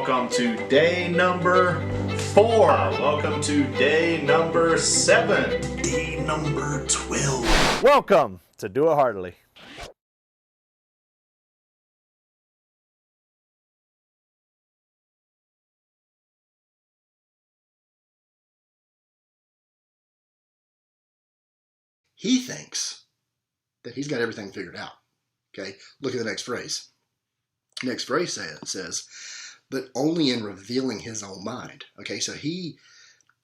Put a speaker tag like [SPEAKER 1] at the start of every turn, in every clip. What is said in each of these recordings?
[SPEAKER 1] Welcome to day number 4. Welcome to day number 7.
[SPEAKER 2] Day number 12.
[SPEAKER 3] Welcome to Do It Heartily.
[SPEAKER 2] He thinks that he's got everything figured out. Okay, look at the next phrase. Next phrase says, but only in revealing his own mind. Okay, so he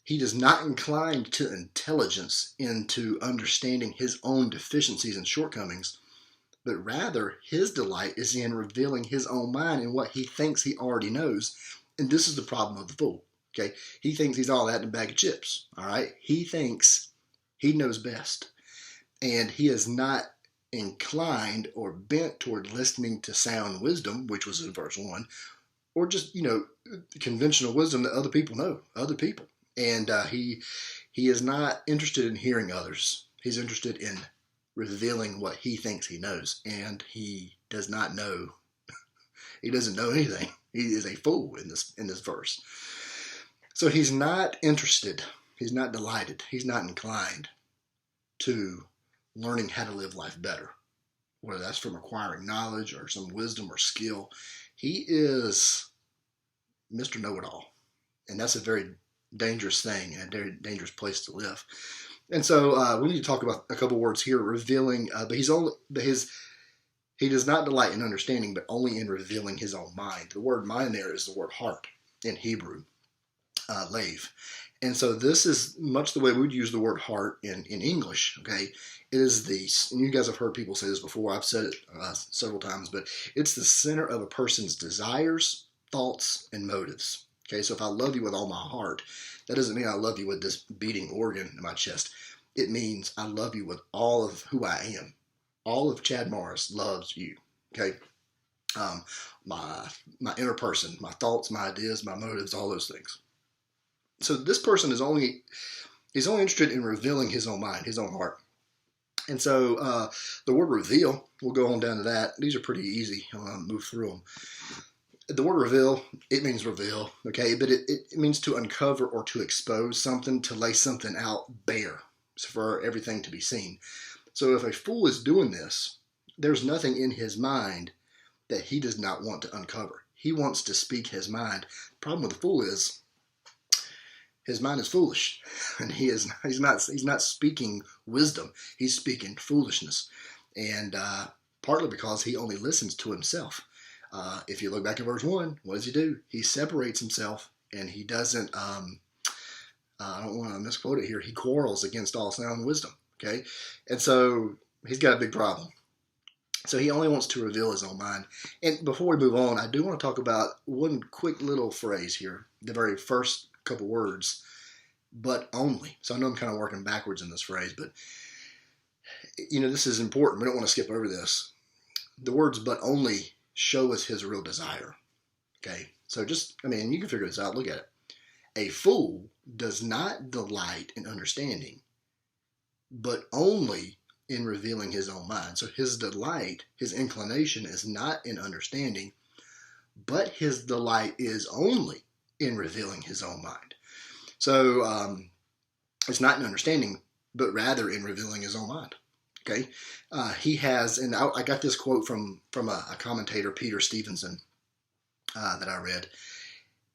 [SPEAKER 2] does not incline to intelligence, into understanding his own deficiencies and shortcomings, but rather his delight is in revealing his own mind and what he thinks he already knows. And this is the problem of the fool. Okay, he thinks he's all that in a bag of chips. All right, he thinks he knows best, and he is not inclined or bent toward listening to sound wisdom, which was in verse 1, or just, conventional wisdom that other people know, other people. And he is not interested in hearing others. He's interested in revealing what he thinks he knows, and he does not know. He doesn't know anything. He is a fool in this verse. So he's not interested. He's not delighted. He's not inclined to learning how to live life better, whether that's from acquiring knowledge or some wisdom or skill. He is Mr. Know-it-all, and that's a very dangerous thing and a very dangerous place to live. And so we need to talk about a couple words here, revealing. He does not delight in understanding, but only in revealing his own mind. The word mind there is the word heart in Hebrew, lave. And so this is much the way we would use the word heart in English, okay? It is and you guys have heard people say this before, I've said it several times, but it's the center of a person's desires, thoughts, and motives. Okay, so if I love you with all my heart, that doesn't mean I love you with this beating organ in my chest. It means I love you with all of who I am. All of Chad Morris loves you, okay? My inner person, my thoughts, my ideas, my motives, all those things. So this person is only interested in revealing his own mind, his own heart. And so the word reveal, we'll go on down to that. These are pretty easy. I'll move through them. The word reveal, it means reveal, okay? But it means to uncover or to expose something, to lay something out bare for everything to be seen. So if a fool is doing this, there's nothing in his mind that he does not want to uncover. He wants to speak his mind. The problem with the fool is his mind is foolish, and he's not speaking wisdom. He's speaking foolishness, and partly because he only listens to himself. If you look back at verse 1, what does he do? He separates himself, and he doesn't, I don't want to misquote it here, he quarrels against all sound wisdom, okay? And so he's got a big problem. So he only wants to reveal his own mind. And before we move on, I do want to talk about one quick little phrase here, the very first couple words, but only. So I know I'm kind of working backwards in this phrase, but this is important. We don't want to skip over this. The words but only show us his real desire. Okay, so you can figure this out. Look at it. A fool does not delight in understanding, but only in revealing his own mind. So his delight, his inclination is not in understanding, but his delight is only in revealing his own mind. So it's not in understanding, but rather in revealing his own mind. Okay, he has, and I got this quote from a commentator, Peter Stevenson, that I read.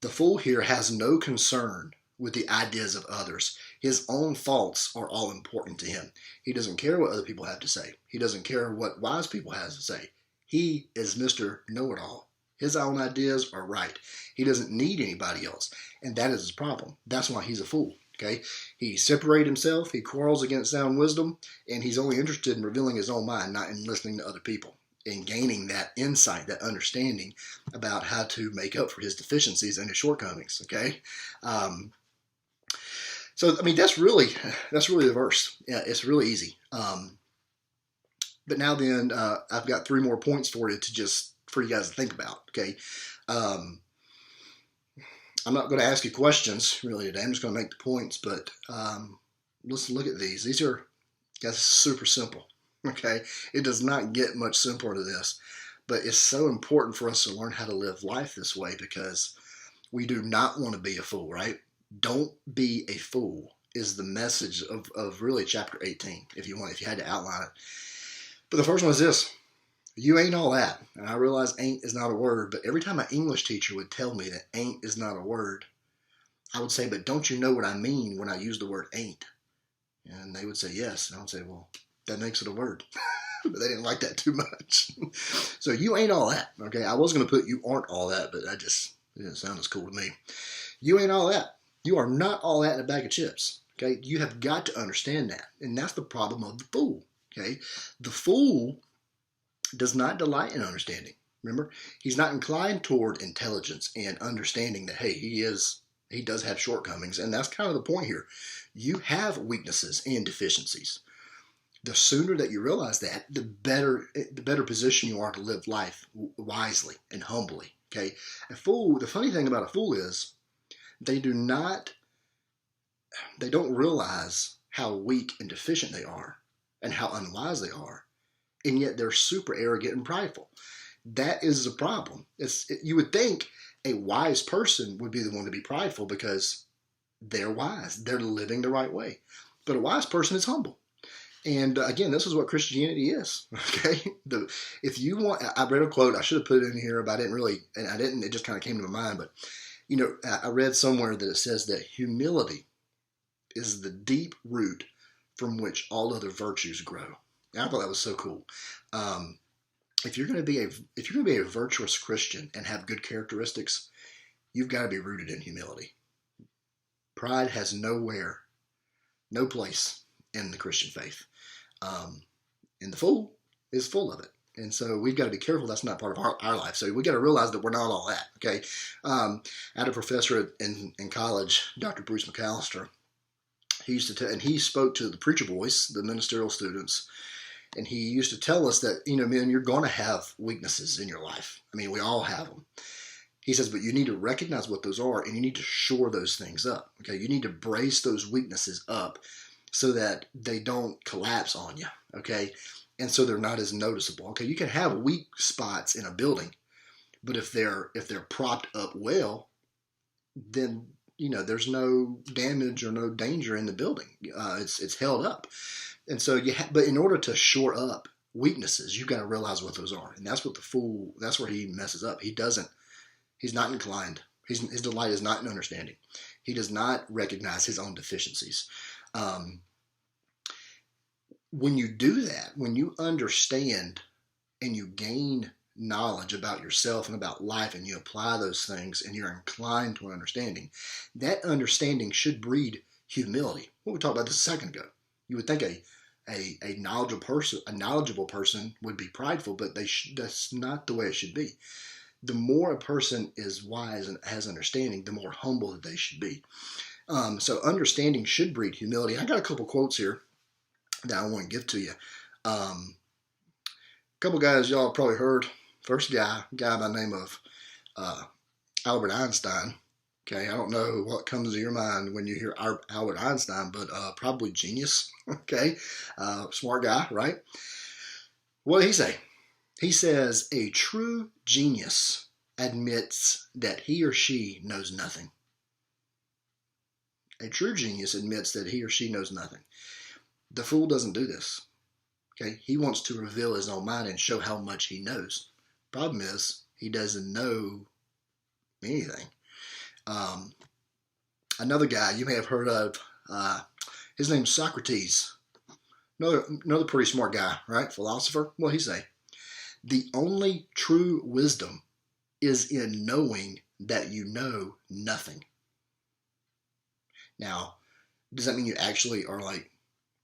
[SPEAKER 2] The fool here has no concern with the ideas of others. His own thoughts are all important to him. He doesn't care what other people have to say. He doesn't care what wise people have to say. He is Mr. Know-it-all. His own ideas are right. He doesn't need anybody else, and that is his problem. That's why he's a fool. Okay, he separates himself, he quarrels against sound wisdom, and he's only interested in revealing his own mind, not in listening to other people and gaining that insight, that understanding about how to make up for his deficiencies and his shortcomings. Okay, so that's really the verse. Yeah, it's really easy. But now then, I've got 3 more points for you for you guys to think about. Okay. I'm not going to ask you questions really today. I'm just going to make the points, but let's look at these. These are super simple, okay? It does not get much simpler to this, but it's so important for us to learn how to live life this way because We do not want to be a fool, right? Don't be a fool is the message of really chapter 18, if you had to outline it. But the first one is this: you ain't all that. And I realize ain't is not a word, but every time an English teacher would tell me that ain't is not a word, I would say, but don't you know what I mean when I use the word ain't? And they would say yes. And I would say, well, that makes it a word. But they didn't like that too much. So you ain't all that. Okay, I was going to put you aren't all that, but it didn't sound as cool to me. You ain't all that. You are not all that in a bag of chips. Okay, you have got to understand that. And that's the problem of the fool. Okay, the fool does not delight in understanding. Remember, he's not inclined toward intelligence and understanding that, hey, he does have shortcomings. And that's kind of the point here. You have weaknesses and deficiencies. The sooner that you realize that, the better position you are to live life wisely and humbly. Okay, a fool. The funny thing about a fool is they don't realize how weak and deficient they are, and how unwise they are, and yet they're super arrogant and prideful. That is the problem. You would think a wise person would be the one to be prideful because they're wise. They're living the right way. But a wise person is humble. And again, this is what Christianity is. Okay, if you want, I read a quote. I should have put it in here, but I didn't really, and I didn't. It just kind of came to my mind. But I read somewhere that it says that humility is the deep root from which all other virtues grow. And I thought that was so cool. If you're going to be a virtuous Christian and have good characteristics, you've got to be rooted in humility. Pride has no place in the Christian faith. And the fool is full of it. And so we've got to be careful that's not part of our life. So we've got to realize that we're not all that, okay? I had a professor in college, Dr. Bruce McAllister. He used to and he spoke to the preacher boys, the ministerial students, and he used to tell us that, man, you're going to have weaknesses in your life. I mean, we all have them. He says, but you need to recognize what those are, and you need to shore those things up, okay? You need to brace those weaknesses up so that they don't collapse on you, okay? And so they're not as noticeable. Okay, you can have weak spots in a building, but if they're propped up well, then there's no damage or no danger in the building. It's held up, and so but in order to shore up weaknesses, you've got to realize what those are, and that's what the fool. That's where he messes up. He's not inclined. His delight is not in understanding. He does not recognize his own deficiencies. When you do that, when you understand and you gain knowledge about yourself and about life, and you apply those things, and you're inclined to an understanding, that understanding should breed humility. What we talked about this a second ago. You would think a knowledgeable person would be prideful, but that's not the way it should be. The more a person is wise and has understanding, the more humble that they should be. So understanding should breed humility. I got a couple quotes here that I want to give to you. A couple guys y'all have probably heard. First guy by the name of Albert Einstein. Okay, I don't know what comes to your mind when you hear Albert Einstein, but probably genius. Okay, smart guy, right? What did he say? He says, a true genius admits that he or she knows nothing. A true genius admits that he or she knows nothing. The fool doesn't do this. Okay, he wants to reveal his own mind and show how much he knows. Problem is, he doesn't know anything. Another guy you may have heard of, his name's Socrates. Another pretty smart guy, right? Philosopher. What did he say? The only true wisdom is in knowing that you know nothing. Now, does that mean you actually are like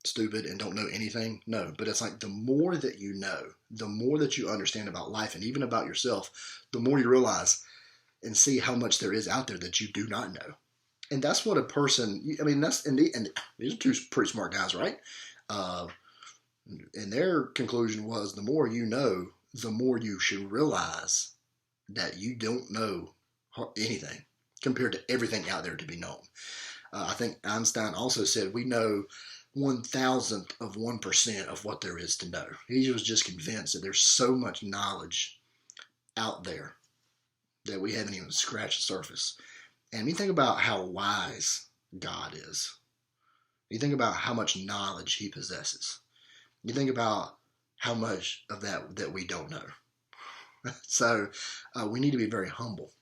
[SPEAKER 2] stupid and don't know anything? No, but it's like the more that you know, the more that you understand about life and even about yourself, the more you realize and see how much there is out there that you do not know. And that's what a person, I mean, and these are two pretty smart guys, right? And their conclusion was the more you know, the more you should realize that you don't know anything compared to everything out there to be known. I think Einstein also said we know 1,000th of 1% of what there is to know. He was just convinced that there's so much knowledge out there that we haven't even scratched the surface. And you think about how wise God is. You think about how much knowledge he possesses. You think about how much of that we don't know. So we need to be very humble,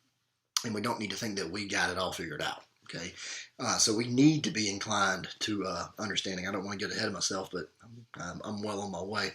[SPEAKER 2] and we don't need to think that we got it all figured out. Okay, so we need to be inclined to understanding. I don't want to get ahead of myself, but I'm well on my way.